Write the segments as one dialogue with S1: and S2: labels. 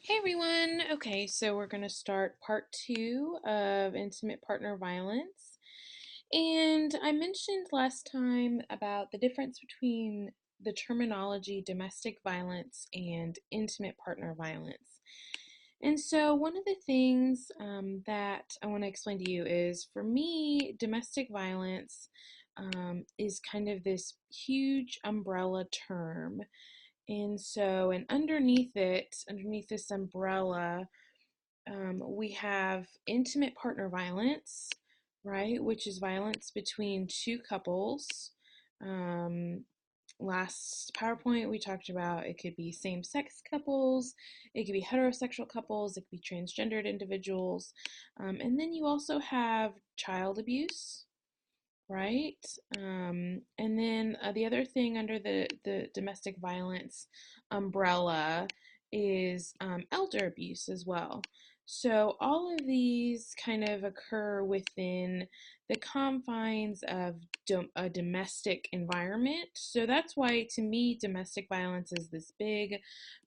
S1: Hey everyone! Okay, so we're going to start part two of intimate partner violence. And I mentioned last time about the difference between the terminology domestic violence and intimate partner violence. And so, one of the things that I want to explain to you is for me, domestic violence is kind of this huge umbrella term. And underneath it, underneath this umbrella, we have intimate partner violence, right, which is violence between two couples. Um, Last PowerPoint, we talked about it could be same sex couples, it could be heterosexual couples, it could be transgendered individuals. And then you also have child abuse, right? And then the other thing under the domestic violence umbrella is elder abuse as well. So all of these kind of occur within the confines of a domestic environment. So that's why, to me, domestic violence is this big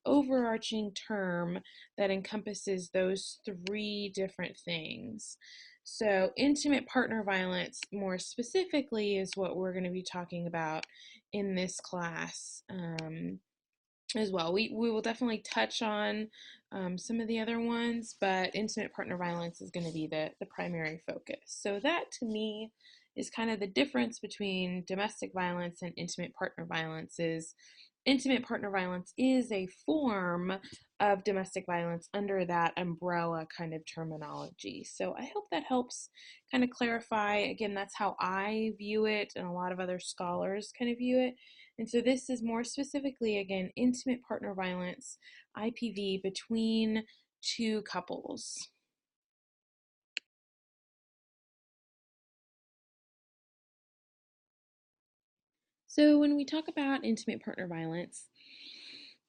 S1: overarching term that encompasses those three different things. So, intimate partner violence, more specifically, is what we're going to be talking about in this class as well. We will definitely touch on some of the other ones, but intimate partner violence is going to be the primary focus. So, that to me is kind of the difference between domestic violence and intimate partner violence. Is intimate partner violence is a form of domestic violence under that umbrella kind of terminology. So I hope that helps kind of clarify. Again, that's how I view it, and a lot of other scholars kind of view it. And so this is more specifically, again, intimate partner violence, IPV, between two couples. So when we talk about intimate partner violence,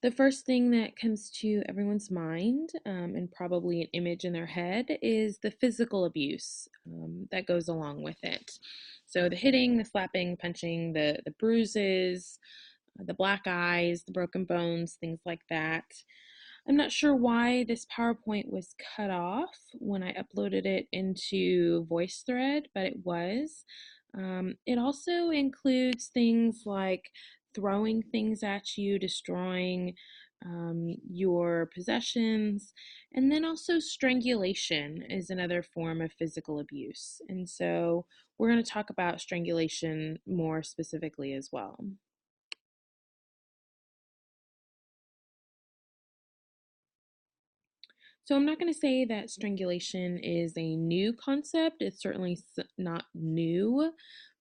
S1: the first thing that comes to everyone's mind, and probably an image in their head, is the physical abuse that goes along with it. So the hitting, the slapping, punching, the bruises, the black eyes, the broken bones, things like that. I'm not sure why this PowerPoint was cut off when I uploaded it into VoiceThread, but it was. It also includes things like throwing things at you, destroying your possessions, and then also strangulation is another form of physical abuse. And so we're going to talk about strangulation more specifically as well. So I'm not going to say that strangulation is a new concept. It's certainly not new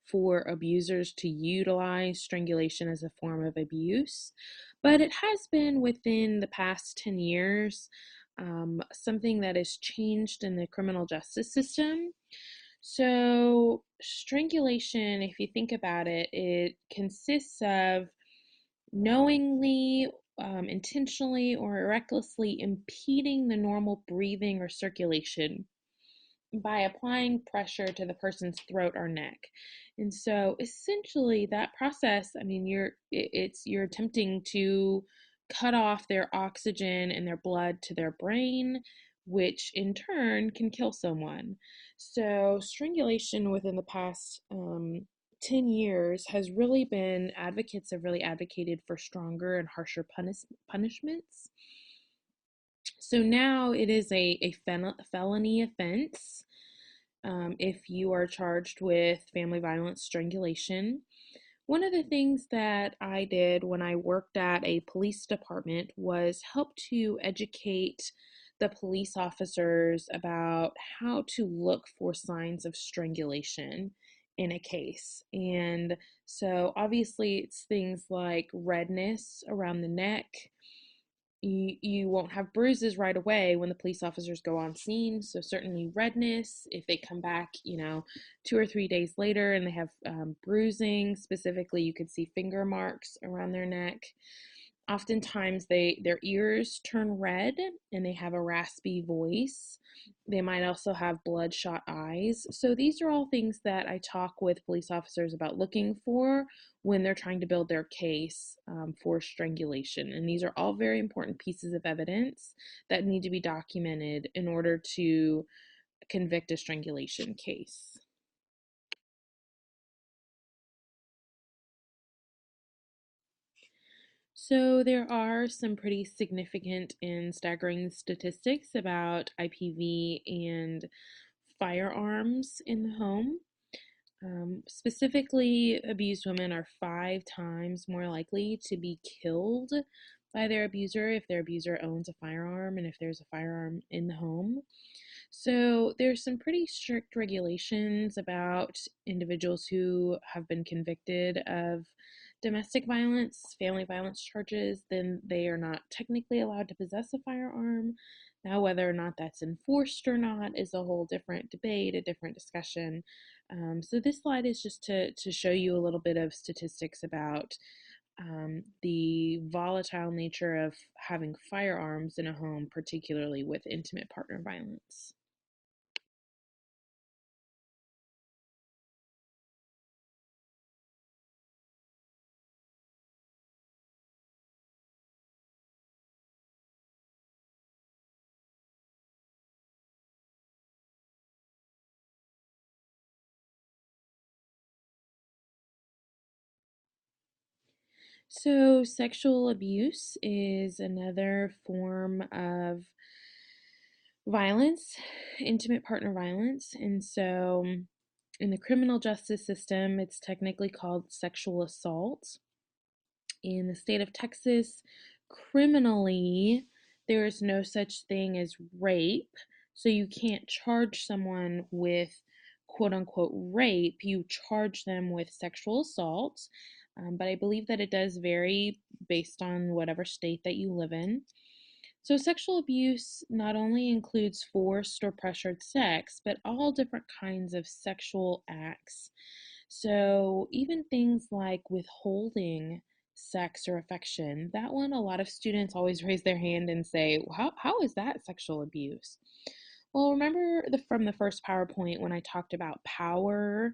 S1: for abusers to utilize strangulation as a form of abuse, but it has been within the past 10 years something that has changed in the criminal justice system. So, strangulation, if you think about it, it consists of knowingly, intentionally, or recklessly impeding the normal breathing or circulation by applying pressure to the person's throat or neck. And so essentially that process, I mean, you're attempting to cut off their oxygen and their blood to their brain, which in turn can kill someone. So strangulation within the past 10 years has really been, advocates have really advocated for stronger and harsher punishments. So now it is a felony offense if you are charged with family violence strangulation. One of the things that I did when I worked at a police department was help to educate the police officers about how to look for signs of strangulation in a case. And so obviously it's things like redness around the neck. You won't have bruises right away when the police officers go on scene. So certainly redness, if they come back, 2 or 3 days later and they have bruising, specifically you could see finger marks around their neck. Oftentimes their ears turn red and they have a raspy voice. They might also have bloodshot eyes. So these are all things that I talk with police officers about looking for when they're trying to build their case for strangulation. And these are all very important pieces of evidence that need to be documented in order to convict a strangulation case. So there are some pretty significant and staggering statistics about IPV and firearms in the home. Specifically, abused women are 5 times more likely to be killed by their abuser if their abuser owns a firearm and if there's a firearm in the home. So there's some pretty strict regulations about individuals who have been convicted of domestic violence, family violence charges, then they are not technically allowed to possess a firearm. Now, whether or not that's enforced or not is a whole different debate, a different discussion. So this slide is just to show you a little bit of statistics about the volatile nature of having firearms in a home, particularly with intimate partner violence. So, sexual abuse is another form of violence, intimate partner violence. And so, in the criminal justice system, it's technically called sexual assault. In the state of Texas, criminally, there is no such thing as rape. So, you can't charge someone with quote unquote rape, you charge them with sexual assault. But I believe that it does vary based on whatever state that you live in. So, sexual abuse not only includes forced or pressured sex, but all different kinds of sexual acts. So, even things like withholding sex or affection, that one, a lot of students always raise their hand and say, how is that sexual abuse? Well, remember from the first PowerPoint when I talked about power?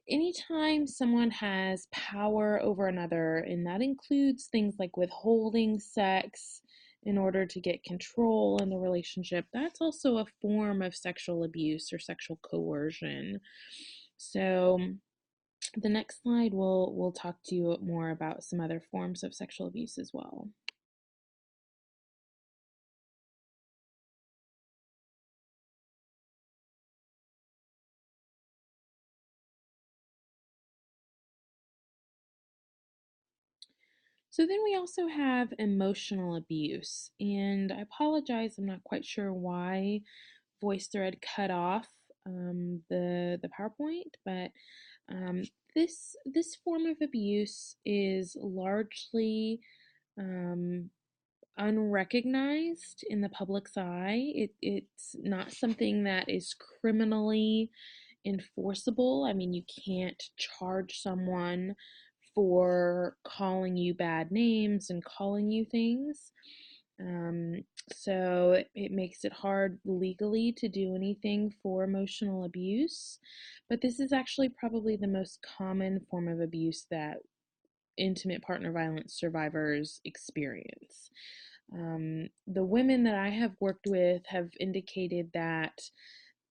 S1: Anytime someone has power over another, and that includes things like withholding sex in order to get control in the relationship, that's also a form of sexual abuse or sexual coercion. So the next slide will talk to you more about some other forms of sexual abuse as well. So then we also have emotional abuse, and I apologize, I'm not quite sure why VoiceThread cut off the PowerPoint, but um, this form of abuse is largely um, unrecognized in the public's eye. It's not something that is criminally enforceable. I mean, you can't charge someone for calling you bad names and calling you things. Um, so it makes it hard legally to do anything for emotional abuse. But this is actually probably the most common form of abuse that intimate partner violence survivors experience. The women that I have worked with have indicated that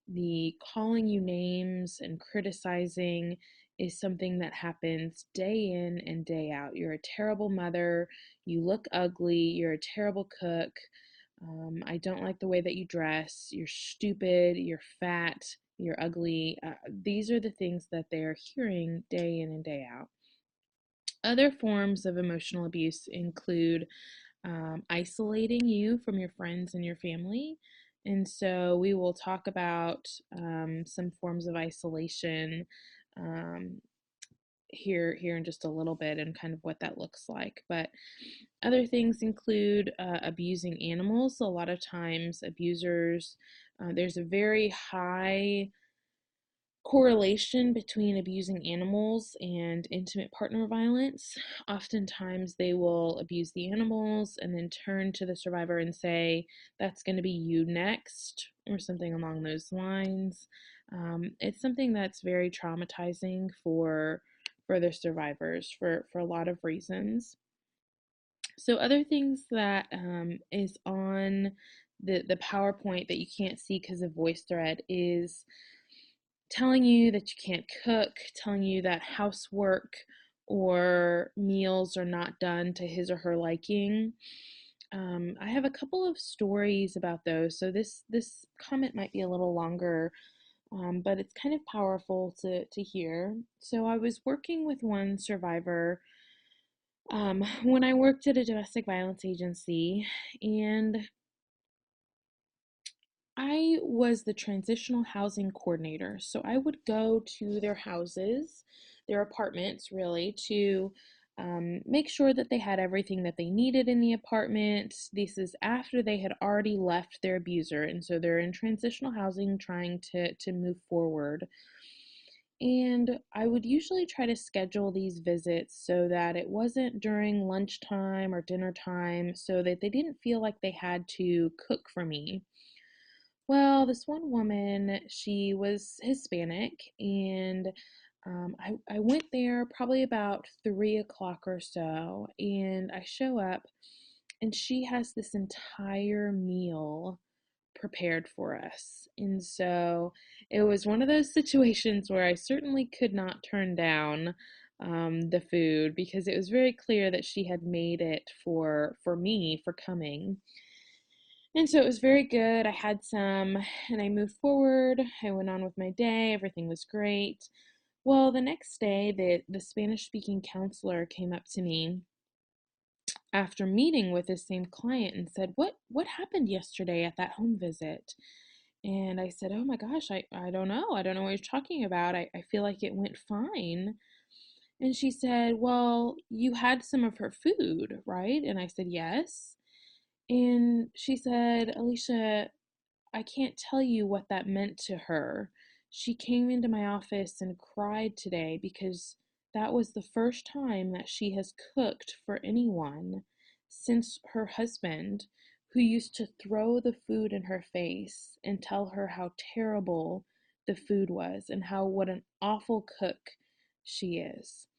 S1: the calling you names and criticizing is something that happens day in and day out. You're a terrible mother. You look ugly. You're a terrible cook. I don't like the way that you dress. You're stupid. You're fat. You're ugly. These are the things that they're hearing day in and day out. Other forms of emotional abuse include isolating you from your friends and your family. And so we will talk about some forms of isolation um, here in just a little bit and kind of what that looks like. But other things include abusing animals. So a lot of times abusers, there's a very high correlation between abusing animals and intimate partner violence. Oftentimes, they will abuse the animals and then turn to the survivor and say, "That's going to be you next," or something along those lines. It's something that's very traumatizing for the survivors for a lot of reasons. So, other things that is on the PowerPoint that you can't see because of VoiceThread is telling you that you can't cook, telling you that housework or meals are not done to his or her liking. I have a couple of stories about those, so this comment might be a little longer, but it's kind of powerful to hear. So I was working with one survivor when I worked at a domestic violence agency, and I was the transitional housing coordinator. So I would go to their houses, their apartments, really, to make sure that they had everything that they needed in the apartment. This is after they had already left their abuser, and so they're in transitional housing trying to move forward. And I would usually try to schedule these visits so that it wasn't during lunchtime or dinner time, so that they didn't feel like they had to cook for me. Well, this one woman, she was Hispanic, and I went there probably about 3 o'clock or so, and I show up, and she has this entire meal prepared for us. And so it was one of those situations where I certainly could not turn down the food because it was very clear that she had made it for me for coming. And so it was very good. I had some and I moved forward. I went on with my day. Everything was great. Well, the next day, the Spanish speaking counselor came up to me after meeting with this same client and said, "What happened yesterday at that home visit?" And I said, "Oh my gosh, I don't know. I don't know what you're talking about. I feel like it went fine." And she said, "Well, you had some of her food, right?" And I said, "Yes." And she said, "Alicia, I can't tell you what that meant to her. She came into my office and cried today because that was the first time that she has cooked for anyone since her husband, who used to throw the food in her face and tell her how terrible the food was and how what an awful cook she is.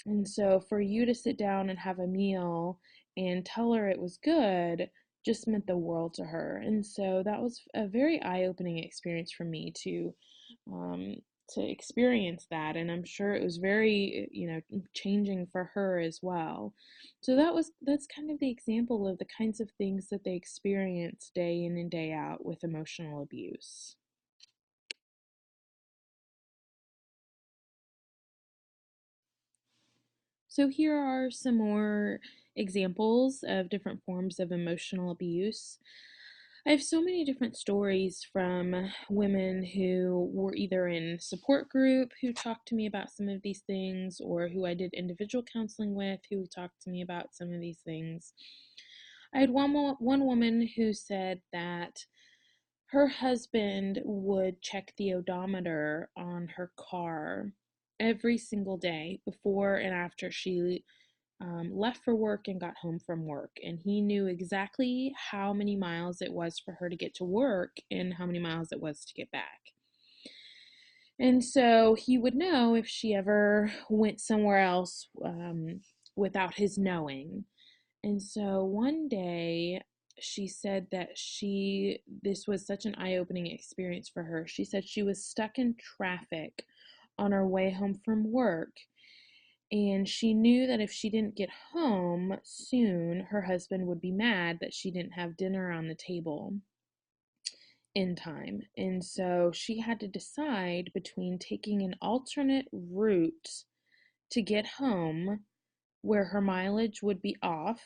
S1: And so for you to sit down and have a meal and tell her it was good just meant the world to her. And so that was a very eye-opening experience for me um, to experience that. And I'm sure it was very, changing for her as well. So that's kind of the example of the kinds of things that they experience day in and day out with emotional abuse. So here are some more examples of different forms of emotional abuse. I have so many different stories from women who were either in support group who talked to me about some of these things, or who I did individual counseling with who talked to me about some of these things. I had one woman who said that her husband would check the odometer on her car every single day before and after she left for work and got home from work. And he knew exactly how many miles it was for her to get to work and how many miles it was to get back. And so he would know if she ever went somewhere else without his knowing. And so one day she said that this was such an eye-opening experience for her. She said she was stuck in traffic on her way home from work, and she knew that if she didn't get home soon, her husband would be mad that she didn't have dinner on the table in time. And so she had to decide between taking an alternate route to get home where her mileage would be off,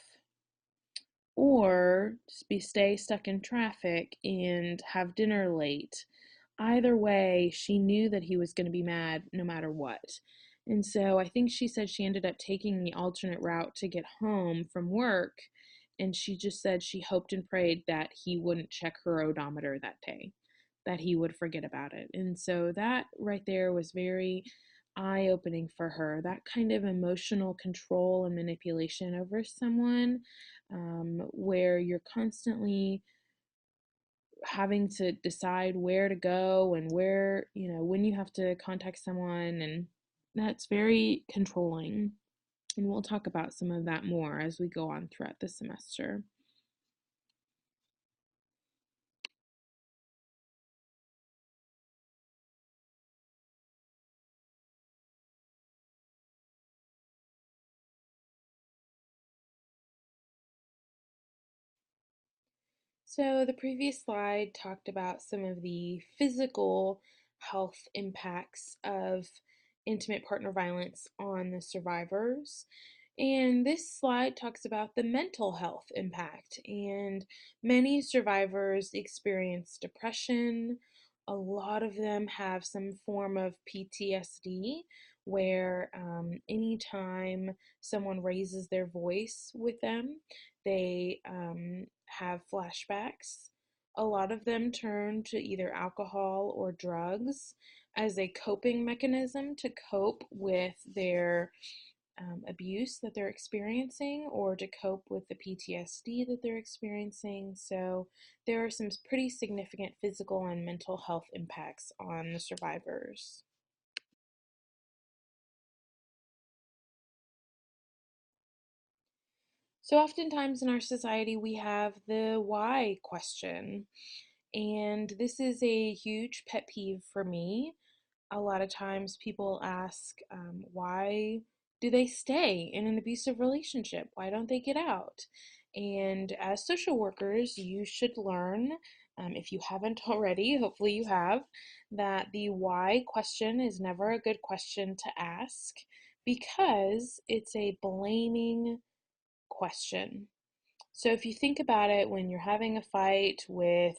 S1: or stay stuck in traffic and have dinner late. Either way, she knew that he was going to be mad no matter what. And so I think she said she ended up taking the alternate route to get home from work. And she just said she hoped and prayed that he wouldn't check her odometer that day. that he would forget about it. And so that right there was very eye-opening for her. That kind of emotional control and manipulation over someone, where you're constantly having to decide where to go and where, when you have to contact someone, and that's very controlling. And we'll talk about some of that more as we go on throughout the semester. So, the previous slide talked about some of the physical health impacts of intimate partner violence on the survivors. And this slide talks about the mental health impact. And many survivors experience depression. A lot of them have some form of PTSD, where anytime someone raises their voice with them, they have flashbacks. A lot of them turn to either alcohol or drugs as a coping mechanism to cope with their abuse that they're experiencing, or to cope with the PTSD that they're experiencing. So there are some pretty significant physical and mental health impacts on the survivors. So oftentimes in our society, we have the why question. And this is a huge pet peeve for me. A lot of times people ask, why do they stay in an abusive relationship? Why don't they get out? And as social workers, you should learn, if you haven't already, hopefully you have, that the why question is never a good question to ask, because it's a blaming question. So if you think about it, when you're having a fight with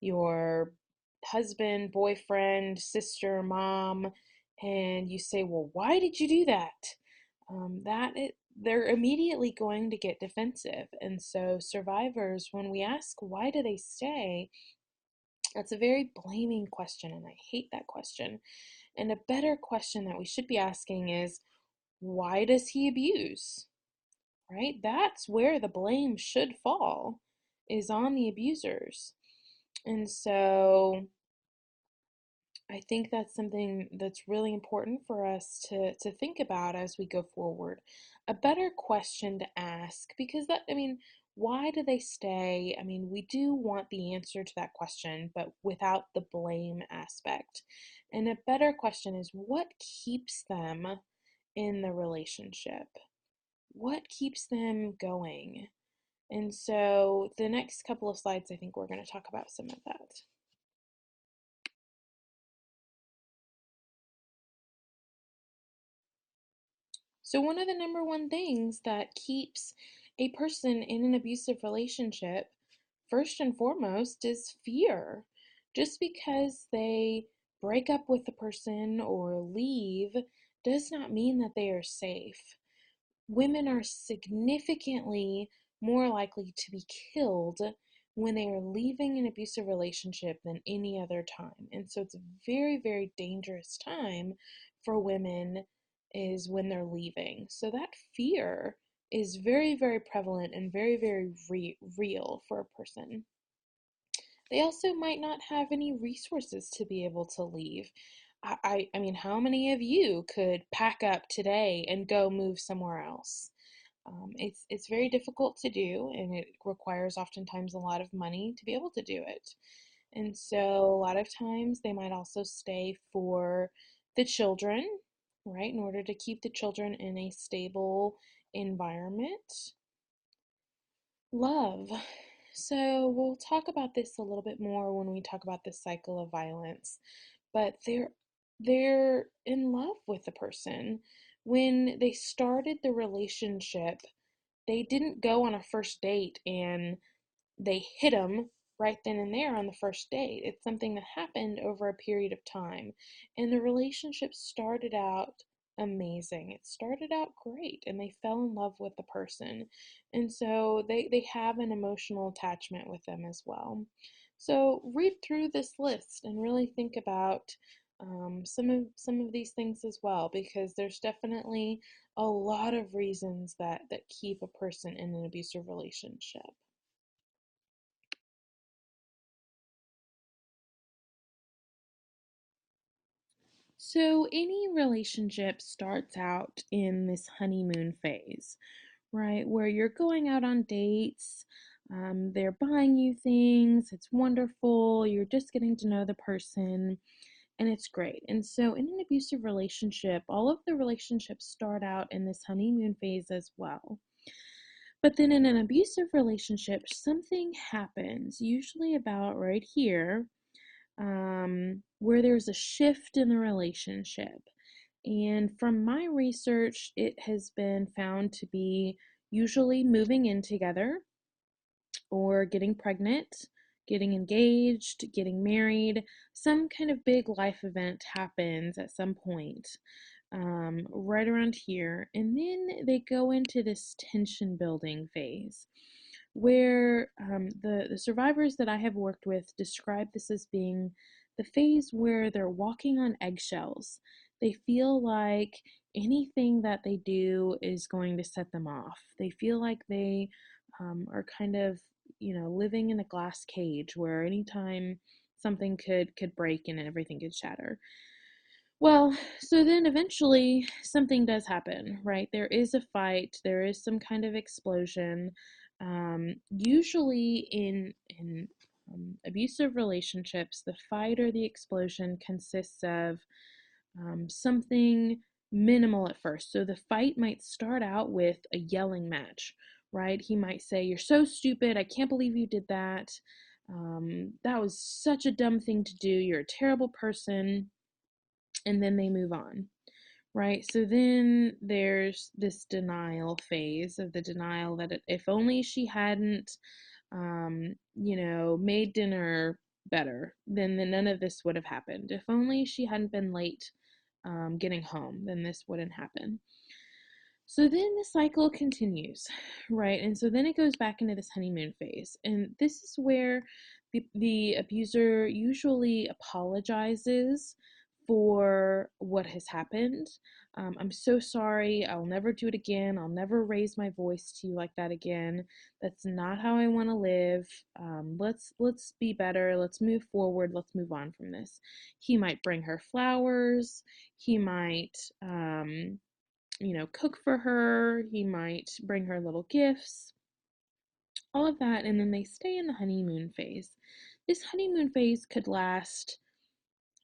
S1: your husband, boyfriend, sister, mom, and you say, "Well, why did you do that?" They're immediately going to get defensive. And so survivors, when we ask why do they stay, that's a very blaming question, and I hate that question. And a better question that we should be asking is, why does he abuse? Right? That's where the blame should fall, is on the abusers. And so I think that's something that's really important for us to think about as we go forward. A better question to ask, because why do they stay? We do want the answer to that question, but without the blame aspect. And a better question is, what keeps them in the relationship? What keeps them going? And so the next couple of slides, I think we're going to talk about some of that. So one of the number one things that keeps a person in an abusive relationship, first and foremost, is fear. Just because they break up with the person or leave does not mean that they are safe. Women are significantly more likely to be killed when they are leaving an abusive relationship than any other time. And so it's a very, very dangerous time for women, is when they're leaving. So that fear is very, very prevalent and very, very real for a person. They also might not have any resources to be able to leave. I mean, how many of you could pack up today and go move somewhere else? It's very difficult to do, and it requires oftentimes a lot of money to be able to do it. And so a lot of times they might also stay for the children, right, in order to keep the children in a stable environment. Love. So we'll talk about this a little bit more when we talk about the cycle of violence. But they're in love with the person. When they started the relationship, they didn't go on a first date and they hit them right then and there on the first date. It's something that happened over a period of time. And the relationship started out amazing. It started out great, and they fell in love with the person. And so they have an emotional attachment with them as well. So read through this list and really think about some of these things as well, because there's definitely a lot of reasons that keep a person in an abusive relationship. So any relationship starts out in this honeymoon phase, right? Where you're going out on dates, they're buying you things, it's wonderful, you're just getting to know the person, and it's great. And so, in an abusive relationship, all of the relationships start out in this honeymoon phase as well. But then, in an abusive relationship, something happens, usually about right here, where there's a shift in the relationship. And from my research, it has been found to be usually moving in together or getting pregnant, getting engaged, getting married. Some kind of big life event happens at some point, right around here. And then they go into this tension building phase where the survivors that I have worked with describe this as being the phase where they're walking on eggshells. They feel like anything that they do is going to set them off. They feel like they are kind of, living in a glass cage where anytime something could break and everything could shatter. Well, so then eventually something does happen, right? There is a fight, there is some kind of explosion. Usually in abusive relationships, the fight or the explosion consists of something minimal at first. So the fight might start out with a yelling match, right? He might say, "You're so stupid. I can't believe you did that. That was such a dumb thing to do. You're a terrible person." And then they move on, right? So then there's this denial phase of the denial that if only she hadn't, made dinner better, then none of this would have happened. If only she hadn't been late getting home, then this wouldn't happen. So then the cycle continues, right? And so then it goes back into this honeymoon phase. And this is where the abuser usually apologizes for what has happened. I'm so sorry. I'll never do it again. I'll never raise my voice to you like that again. That's not how I want to live. Let's be better. Let's move forward. Let's move on from this. He might bring her flowers. He might cook for her. He might bring her little gifts, all of that. And then they stay in the honeymoon phase. This honeymoon phase could last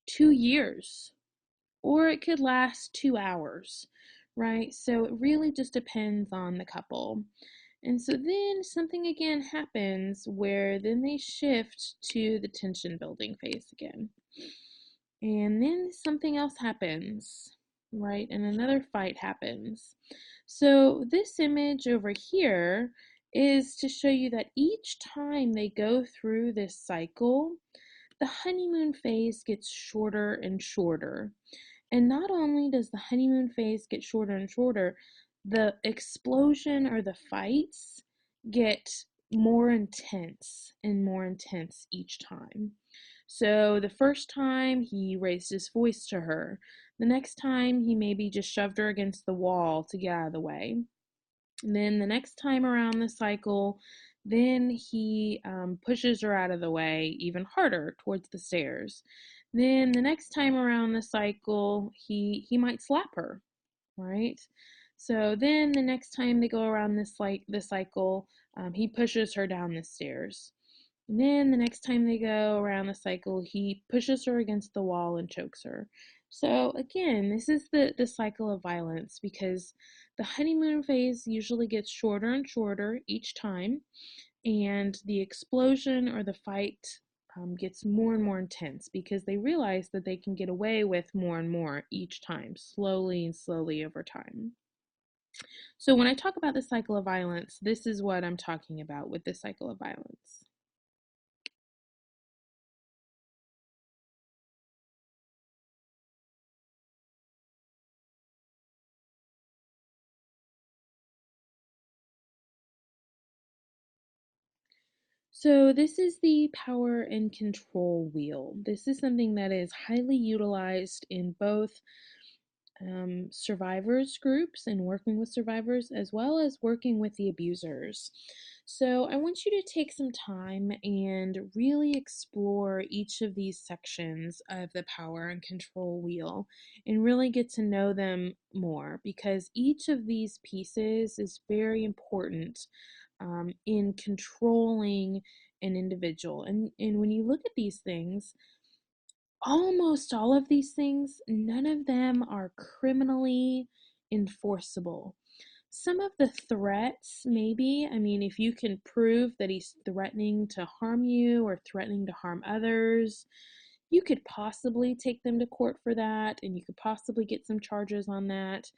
S1: 2 years or it could last 2 hours, right? So it really just depends on the couple. And so then something again happens where then they shift to the tension building phase again. And then something else happens, right? And another fight happens. So this image over here is to show you that each time they go through this cycle, the honeymoon phase gets shorter and shorter. And not only does the honeymoon phase get shorter and shorter, the explosion or the fights get more intense and more intense each time. So the first time he raised his voice to her. The next time he maybe just shoved her against the wall to get out of the way. And then the next time around the cycle, then he pushes her out of the way even harder towards the stairs. Then the next time around the cycle, he might slap her, right? So then the next time they go around the cycle, he pushes her down the stairs. And then the next time they go around the cycle, he pushes her against the wall and chokes her. So again, this is the cycle of violence, because the honeymoon phase usually gets shorter and shorter each time, and the explosion or the fight gets more and more intense because they realize that they can get away with more and more each time, slowly and slowly over time. So when I talk about the cycle of violence, this is what I'm talking about with the cycle of violence. So, this is the power and control wheel. This is something that is highly utilized in both survivors groups and working with survivors, as well as working with the abusers. So, I want you to take some time and really explore each of these sections of the power and control wheel and really get to know them more, because each of these pieces is very important in controlling an individual. And when you look at these things, almost all of these things, none of them are criminally enforceable. Some of the threats, maybe, I mean, if you can prove that he's threatening to harm you or threatening to harm others, you could possibly take them to court for that, and you could possibly get some charges on that.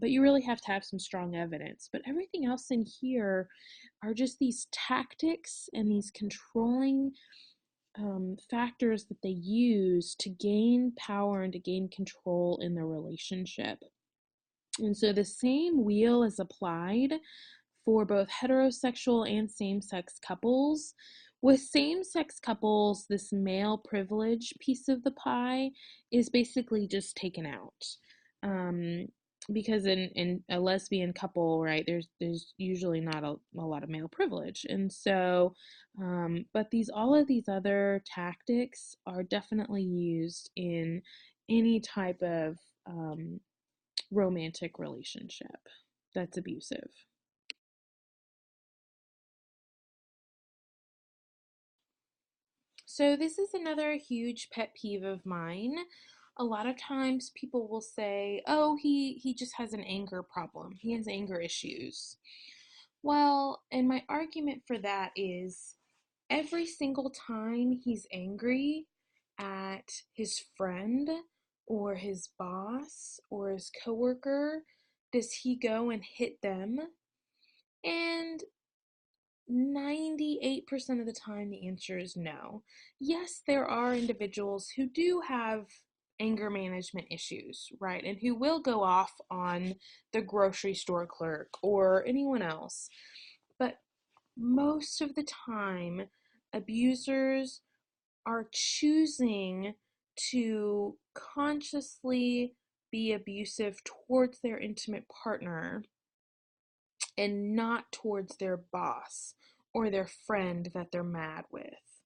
S1: But you really have to have some strong evidence. But everything else in here are just these tactics and these controlling factors that they use to gain power and to gain control in the relationship. And so the same wheel is applied for both heterosexual and same sex couples. With same sex couples, this male privilege piece of the pie is basically just taken out. Um, because in a lesbian couple, right, there's usually not a lot of male privilege. And so, but all of these other tactics are definitely used in any type of romantic relationship that's abusive. So this is another huge pet peeve of mine. A lot of times people will say, "Oh, he just has an anger problem. He has anger issues." Well, and my argument for that is every single time he's angry at his friend or his boss or his coworker, does he go and hit them? And 98% of the time, the answer is no. Yes, there are individuals who do have anger management issues, right? And who will go off on the grocery store clerk or anyone else. But most of the time, abusers are choosing to consciously be abusive towards their intimate partner and not towards their boss or their friend that they're mad with,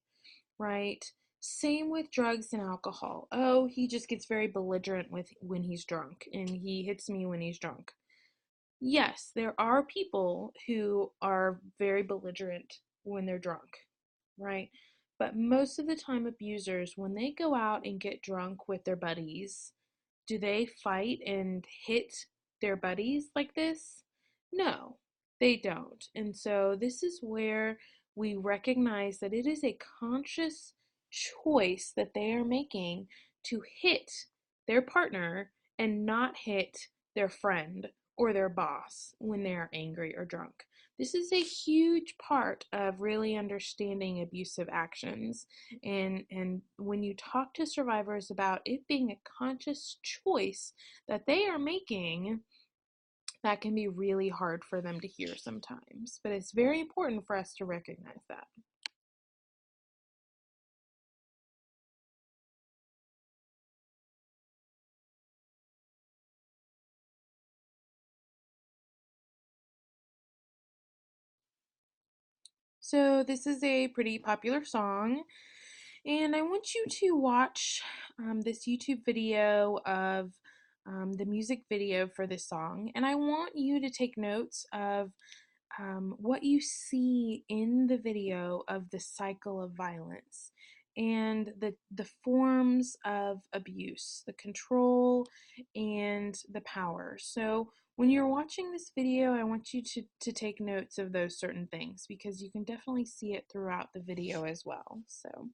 S1: right? Same with drugs and alcohol. Oh, he just gets very belligerent when he's drunk and he hits me when he's drunk. Yes, there are people who are very belligerent when they're drunk, right? But most of the time, abusers, when they go out and get drunk with their buddies, do they fight and hit their buddies like this? No, they don't. And so this is where we recognize that it is a conscious choice that they are making to hit their partner and not hit their friend or their boss when they are angry or drunk. This is a huge part of really understanding abusive actions. And when you talk to survivors about it being a conscious choice that they are making, that can be really hard for them to hear sometimes. But it's very important for us to recognize that. So this is a pretty popular song, and I want you to watch this YouTube video of the music video for this song, and I want you to take notes of what you see in the video of the cycle of violence and the forms of abuse, the control and the power. So when you're watching this video, I want you to take notes of those certain things because you can definitely see it throughout the video as well. So